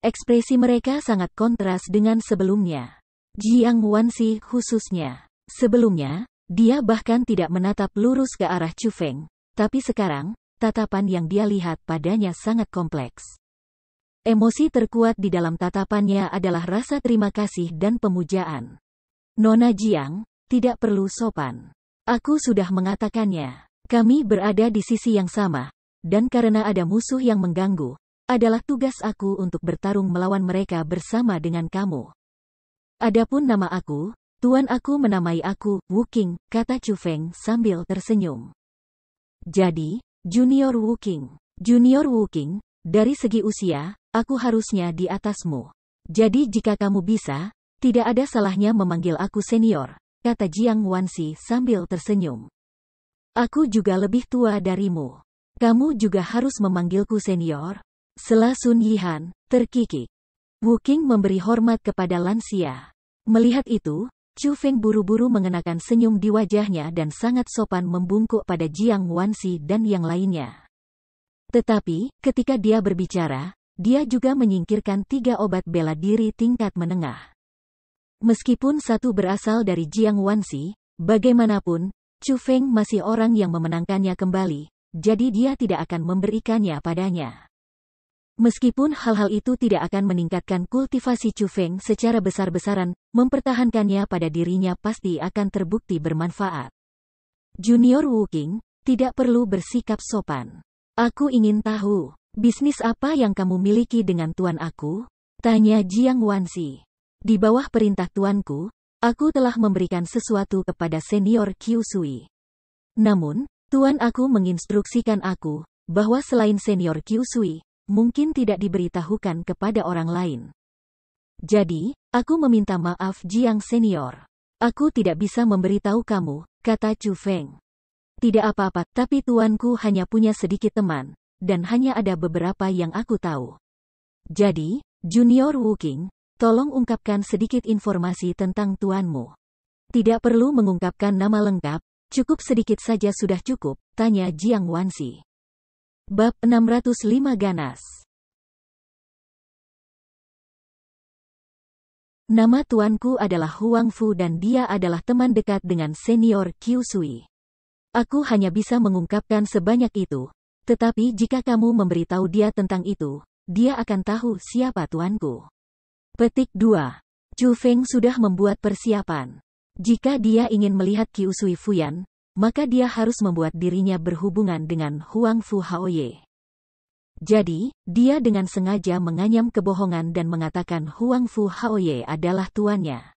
Ekspresi mereka sangat kontras dengan sebelumnya. Jiang Wanxi khususnya. Sebelumnya, dia bahkan tidak menatap lurus ke arah Chu Feng, tapi sekarang, tatapan yang dia lihat padanya sangat kompleks. Emosi terkuat di dalam tatapannya adalah rasa terima kasih dan pemujaan. Nona Jiang, tidak perlu sopan. Aku sudah mengatakannya. Kami berada di sisi yang sama, dan karena ada musuh yang mengganggu, adalah tugas aku untuk bertarung melawan mereka bersama dengan kamu. Adapun nama aku, Tuan aku menamai aku, Wu Qing, kata Chu Feng sambil tersenyum. Jadi, Junior Wu Qing. Junior Wu Qing, dari segi usia, aku harusnya di atasmu. Jadi jika kamu bisa, tidak ada salahnya memanggil aku senior, kata Jiang Wanxi sambil tersenyum. Aku juga lebih tua darimu. Kamu juga harus memanggilku senior? Sela Sun Yihan, terkikik. Wu Qing memberi hormat kepada lansia. Melihat itu, Chu Feng buru-buru mengenakan senyum di wajahnya dan sangat sopan membungkuk pada Jiang Wanxi dan yang lainnya. Tetapi, ketika dia berbicara, dia juga menyingkirkan 3 obat bela diri tingkat menengah. Meskipun satu berasal dari Jiang Wanxi, bagaimanapun, Chu Feng masih orang yang memenangkannya kembali, jadi dia tidak akan memberikannya padanya. Meskipun hal-hal itu tidak akan meningkatkan kultivasi Chu Feng secara besar-besaran, mempertahankannya pada dirinya pasti akan terbukti bermanfaat. Junior Wu Qing, tidak perlu bersikap sopan. Aku ingin tahu, bisnis apa yang kamu miliki dengan tuan aku? Tanya Jiang Wanxi. Di bawah perintah tuanku, aku telah memberikan sesuatu kepada senior Qiu Sui. Namun, tuan aku menginstruksikan aku, bahwa selain senior Qiu Sui, mungkin tidak diberitahukan kepada orang lain. Jadi, aku meminta maaf Jiang senior. Aku tidak bisa memberitahu kamu, kata Chu Feng. Tidak apa-apa, tapi tuanku hanya punya sedikit teman, dan hanya ada beberapa yang aku tahu. Jadi, Junior Wu Qing, tolong ungkapkan sedikit informasi tentang tuanmu. Tidak perlu mengungkapkan nama lengkap, cukup sedikit saja sudah cukup, tanya Jiang Wanxi. Bab 605 Ganas. Nama tuanku adalah Huang Fu dan dia adalah teman dekat dengan senior Qiu Sui. Aku hanya bisa mengungkapkan sebanyak itu, tetapi jika kamu memberitahu dia tentang itu, dia akan tahu siapa tuanku. Petik 2. Chu Feng sudah membuat persiapan. Jika dia ingin melihat Qiu Sui Fuyan, maka dia harus membuat dirinya berhubungan dengan Huang Fu Haoye. Jadi, dia dengan sengaja menganyam kebohongan dan mengatakan Huang Fu Haoye adalah tuannya.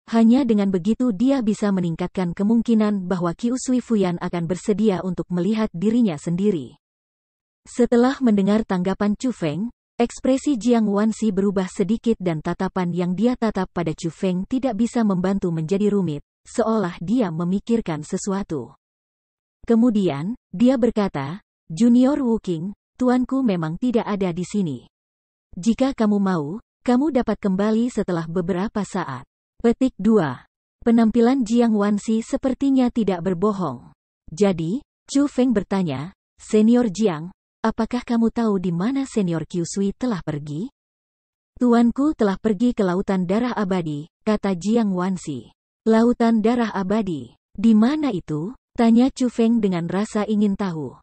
Hanya dengan begitu dia bisa meningkatkan kemungkinan bahwa Qiu Sui Fuyan akan bersedia untuk melihat dirinya sendiri. Setelah mendengar tanggapan Chu Feng, ekspresi Jiang Wanxi berubah sedikit dan tatapan yang dia tatap pada Chu Feng tidak bisa membantu menjadi rumit, seolah dia memikirkan sesuatu. Kemudian, dia berkata, Junior Wu Qing, tuanku memang tidak ada di sini. Jika kamu mau, kamu dapat kembali setelah beberapa saat. Petik 2. Penampilan Jiang Wanxi sepertinya tidak berbohong. Jadi, Chu Feng bertanya, Senior Jiang, apakah kamu tahu di mana Senior Qiu Sui telah pergi? Tuanku telah pergi ke Lautan Darah Abadi, kata Jiang Wanxi. Lautan Darah Abadi. Di mana itu? Tanya Chu Feng dengan rasa ingin tahu.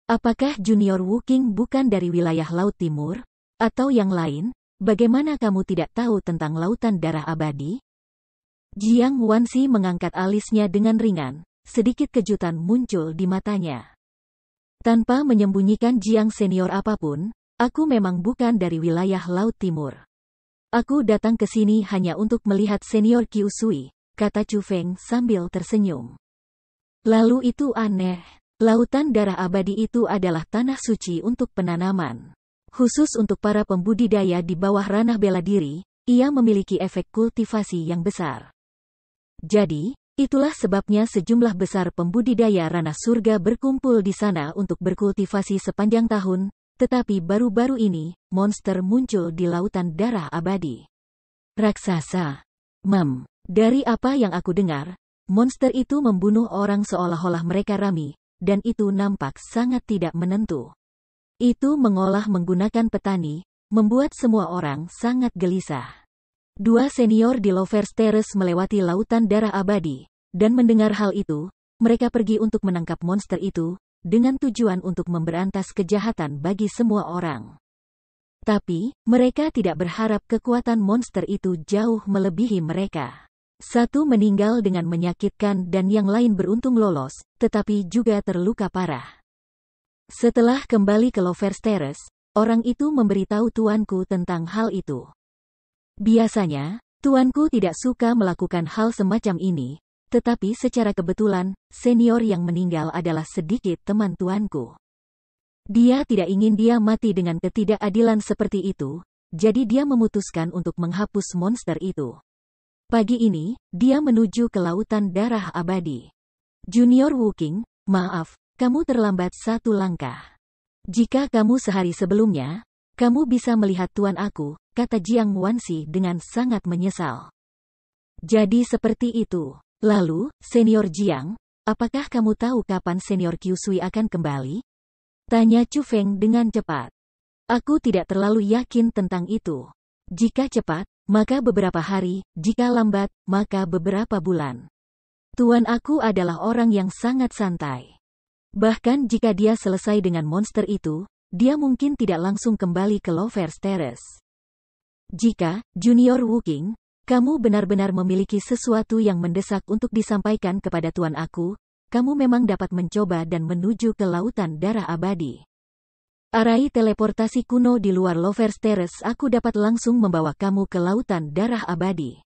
Apakah Junior Wuking bukan dari wilayah Laut Timur? Atau yang lain? Bagaimana kamu tidak tahu tentang Lautan Darah Abadi? Jiang Wanxi mengangkat alisnya dengan ringan. Sedikit kejutan muncul di matanya. Tanpa menyembunyikan Jiang senior apapun, aku memang bukan dari wilayah Laut Timur. Aku datang ke sini hanya untuk melihat senior Qiu Sui, kata Chu Feng sambil tersenyum. Lalu itu aneh. Lautan Darah Abadi itu adalah tanah suci untuk penanaman. Khusus untuk para pembudidaya di bawah ranah bela diri, ia memiliki efek kultivasi yang besar. Jadi, itulah sebabnya sejumlah besar pembudidaya ranah surga berkumpul di sana untuk berkultivasi sepanjang tahun, tetapi baru-baru ini, monster muncul di Lautan Darah Abadi. Raksasa. Dari apa yang aku dengar, monster itu membunuh orang seolah-olah mereka rami, dan itu nampak sangat tidak menentu. Itu mengolah menggunakan petani, membuat semua orang sangat gelisah. Dua senior di Lovers Terrace melewati Lautan Darah Abadi, dan mendengar hal itu, mereka pergi untuk menangkap monster itu, dengan tujuan untuk memberantas kejahatan bagi semua orang. Tapi, mereka tidak berharap kekuatan monster itu jauh melebihi mereka. Satu meninggal dengan menyakitkan dan yang lain beruntung lolos, tetapi juga terluka parah. Setelah kembali ke Lovers Terrace, orang itu memberitahu tuanku tentang hal itu. Biasanya, tuanku tidak suka melakukan hal semacam ini, tetapi secara kebetulan, senior yang meninggal adalah sedikit teman tuanku. Dia tidak ingin dia mati dengan ketidakadilan seperti itu, jadi dia memutuskan untuk menghapus monster itu. Pagi ini, dia menuju ke Lautan Darah Abadi. Junior Wuking, maaf, kamu terlambat satu langkah. Jika kamu sehari sebelumnya, kamu bisa melihat tuan aku, kata Jiang Wanxi dengan sangat menyesal. Jadi seperti itu. Lalu, senior Jiang, apakah kamu tahu kapan senior Qiu Sui akan kembali? Tanya Chu Feng dengan cepat. Aku tidak terlalu yakin tentang itu. Jika cepat, maka beberapa hari, jika lambat, maka beberapa bulan. Tuan aku adalah orang yang sangat santai. Bahkan jika dia selesai dengan monster itu, dia mungkin tidak langsung kembali ke Lovers Terrace. Jika, Junior Wuking, kamu benar-benar memiliki sesuatu yang mendesak untuk disampaikan kepada tuan aku, kamu memang dapat mencoba dan menuju ke Lautan Darah Abadi. Arai teleportasi kuno di luar Lovers Terrace, aku dapat langsung membawa kamu ke Lautan Darah Abadi.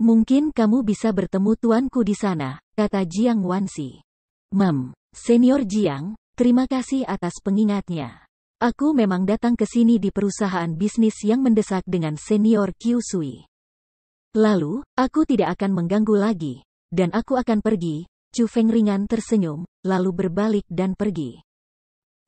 Mungkin kamu bisa bertemu tuanku di sana, kata Jiang Wanxi. Senior Jiang, terima kasih atas pengingatnya. Aku memang datang ke sini di perusahaan bisnis yang mendesak dengan senior Qiu Sui. Lalu, aku tidak akan mengganggu lagi, dan aku akan pergi. Chu Feng ringan tersenyum, lalu berbalik dan pergi.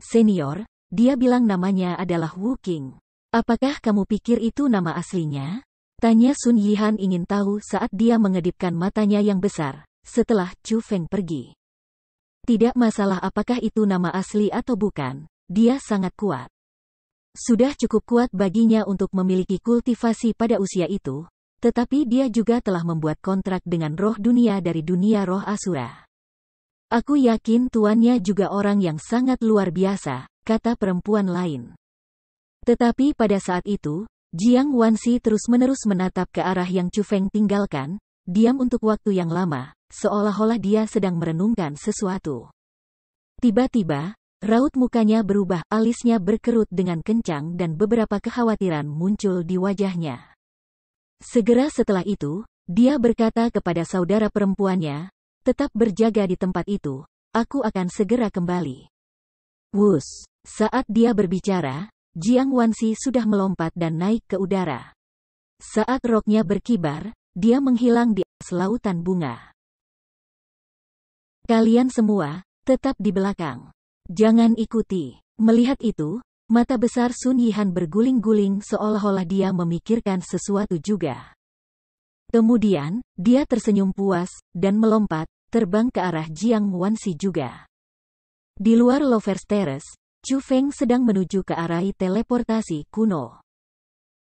Senior, dia bilang namanya adalah Wuking. Apakah kamu pikir itu nama aslinya? Tanya Sun Yihan ingin tahu saat dia mengedipkan matanya yang besar, setelah Chu Feng pergi. Tidak masalah apakah itu nama asli atau bukan, dia sangat kuat. Sudah cukup kuat baginya untuk memiliki kultivasi pada usia itu, tetapi dia juga telah membuat kontrak dengan roh dunia dari dunia roh Asura. Aku yakin tuannya juga orang yang sangat luar biasa, kata perempuan lain. Tetapi pada saat itu, Jiang Wanxi terus-menerus menatap ke arah yang Chu Feng tinggalkan, diam untuk waktu yang lama, seolah-olah dia sedang merenungkan sesuatu. Tiba-tiba, raut mukanya berubah, alisnya berkerut dengan kencang dan beberapa kekhawatiran muncul di wajahnya. Segera setelah itu, dia berkata kepada saudara perempuannya, tetap berjaga di tempat itu, aku akan segera kembali. Wus! Saat dia berbicara, Jiang Wanxi sudah melompat dan naik ke udara. Saat roknya berkibar, dia menghilang di atas lautan bunga. Kalian semua, tetap di belakang. Jangan ikuti. Melihat itu, mata besar Sun Yihan berguling-guling seolah-olah dia memikirkan sesuatu juga. Kemudian, dia tersenyum puas, dan melompat, terbang ke arah Jiang Wanxi juga. Di luar Lovers Terrace, Chu Feng sedang menuju ke arah teleportasi kuno.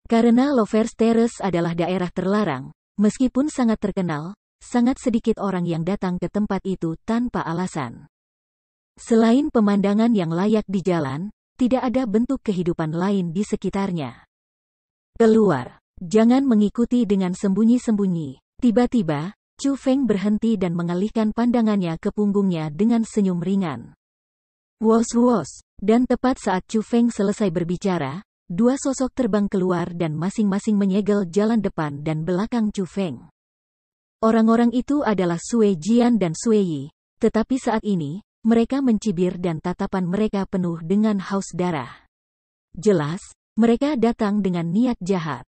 Karena Lovers Terrace adalah daerah terlarang, meskipun sangat terkenal, sangat sedikit orang yang datang ke tempat itu tanpa alasan. Selain pemandangan yang layak di jalan, tidak ada bentuk kehidupan lain di sekitarnya. Keluar. Jangan mengikuti dengan sembunyi-sembunyi. Tiba-tiba, Chu Feng berhenti dan mengalihkan pandangannya ke punggungnya dengan senyum ringan. Wos-wos. Dan tepat saat Chu Feng selesai berbicara, dua sosok terbang keluar dan masing-masing menyegel jalan depan dan belakang Chu Feng. Orang-orang itu adalah Sui Jian dan Sui Yi, tetapi saat ini, mereka mencibir dan tatapan mereka penuh dengan haus darah. Jelas, mereka datang dengan niat jahat.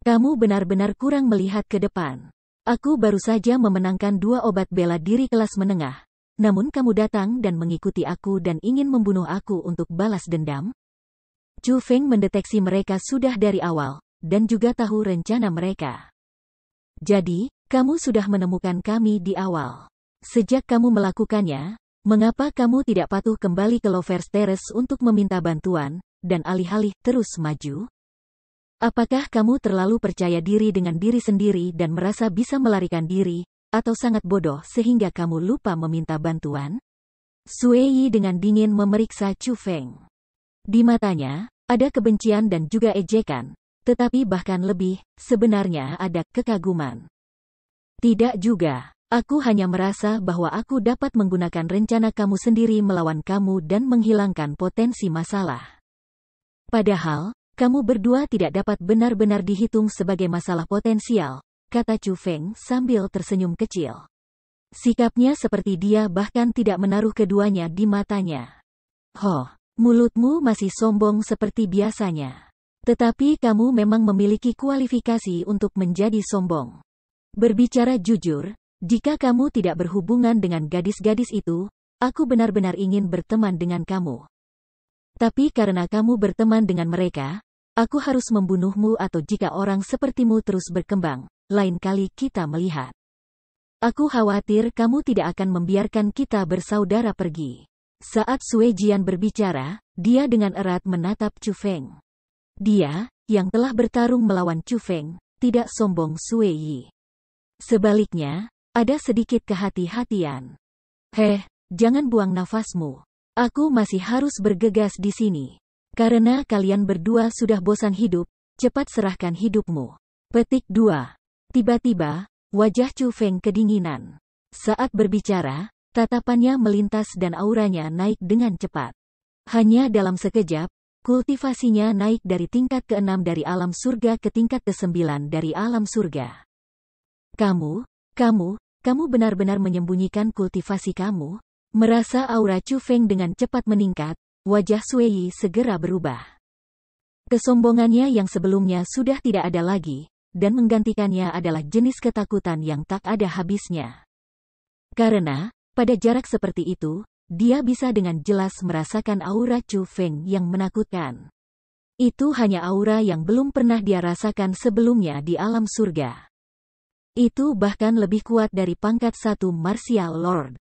Kamu benar-benar kurang melihat ke depan. Aku baru saja memenangkan 2 obat bela diri kelas menengah. Namun kamu datang dan mengikuti aku dan ingin membunuh aku untuk balas dendam? Chu Feng mendeteksi mereka sudah dari awal, dan juga tahu rencana mereka. Jadi, kamu sudah menemukan kami di awal. Sejak kamu melakukannya, mengapa kamu tidak patuh kembali ke Lovers Terrace untuk meminta bantuan, dan alih-alih terus maju? Apakah kamu terlalu percaya diri dengan diri sendiri dan merasa bisa melarikan diri, atau sangat bodoh sehingga kamu lupa meminta bantuan? Sui Yi dengan dingin memeriksa Chu Feng. Di matanya, ada kebencian dan juga ejekan, tetapi bahkan lebih, sebenarnya ada kekaguman. Tidak juga, aku hanya merasa bahwa aku dapat menggunakan rencana kamu sendiri melawan kamu dan menghilangkan potensi masalah. Padahal, kamu berdua tidak dapat benar-benar dihitung sebagai masalah potensial, kata Chu Feng sambil tersenyum kecil. Sikapnya seperti dia bahkan tidak menaruh keduanya di matanya. Mulutmu masih sombong seperti biasanya. Tetapi kamu memang memiliki kualifikasi untuk menjadi sombong. Berbicara jujur, jika kamu tidak berhubungan dengan gadis-gadis itu, aku benar-benar ingin berteman dengan kamu. Tapi karena kamu berteman dengan mereka, aku harus membunuhmu atau jika orang sepertimu terus berkembang, lain kali kita melihat. Aku khawatir kamu tidak akan membiarkan kita bersaudara pergi. Saat Sui Jian berbicara, dia dengan erat menatap Chu Feng. Dia, yang telah bertarung melawan Chu Feng, tidak sombong Sui Yi. Sebaliknya, ada sedikit kehati-hatian. Jangan buang nafasmu. Aku masih harus bergegas di sini. Karena kalian berdua sudah bosan hidup, cepat serahkan hidupmu. Petik 2. Tiba-tiba, wajah Chu Feng kedinginan. Saat berbicara, tatapannya melintas dan auranya naik dengan cepat. Hanya dalam sekejap, kultivasinya naik dari tingkat ke-6 dari alam surga ke tingkat ke-9 dari alam surga. Kamu benar-benar menyembunyikan kultivasi kamu? Merasa aura Chu Feng dengan cepat meningkat, wajah Sui Yi segera berubah. Kesombongannya yang sebelumnya sudah tidak ada lagi, dan menggantikannya adalah jenis ketakutan yang tak ada habisnya. Karena, pada jarak seperti itu, dia bisa dengan jelas merasakan aura Chu Feng yang menakutkan. Itu hanya aura yang belum pernah dia rasakan sebelumnya di alam surga. Itu bahkan lebih kuat dari pangkat 1 Martial Lord.